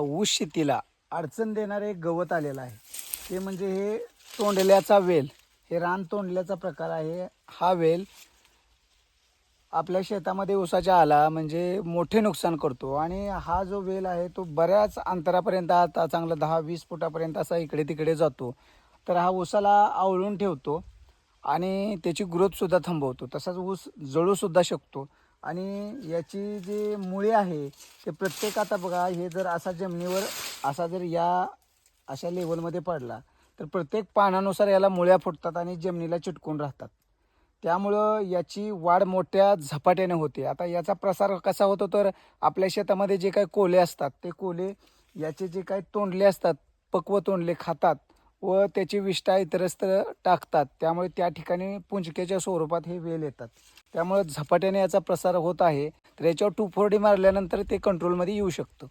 ऊस शेतीला अडचण देणारे एक गवत आलेलं आहे. ते म्हणजे हे तोंडल्याचा वेल. हे रान तोंडल्याचा प्रकार आहे. हा वेल आपल्या शेतामध्ये ऊसाच्या आला म्हणजे मोठे नुकसान करतो. आणि हा जो वेल आहे तो बऱ्याच अंतरापर्यंत, आता चांगलं 10-20 फुटापर्यंत असा इकडे तिकडे जातो. तर हा ऊसाला आवळून ठेवतो आणि त्याची ग्रोथसुद्धा थांबवतो. तसाच ऊस जळूसुद्धा शकतो. आणि याची जी मुळे आहे ते प्रत्येक, आता बघा, हे जर असा जमिनीवर असा जर या अशा लेवलमध्ये पडला तर प्रत्येक पानानुसार याला मुळ्या फुटतात आणि जमिनीला चिटकून राहतात. त्यामुळं याची वाढ मोठ्या झपाट्याने होते. आता याचा प्रसार कसा होतो, तर आपल्या शेतामध्ये जे काही कोले असतात ते कोले याचे जे काही तोंडले असतात, पक्व तोंडले खातात व त्याची विष्ठा इतरत्र टाकतात. त्यामुळे त्या ठिकाणी पुंजक्याच्या स्वरूपात हे वेल येतात. त्यामुळे झपाट्याने याचा प्रसार होत आहे. तर याच्यावर 2,4-D मारल्यानंतर ते कंट्रोलमध्ये येऊ शकतं.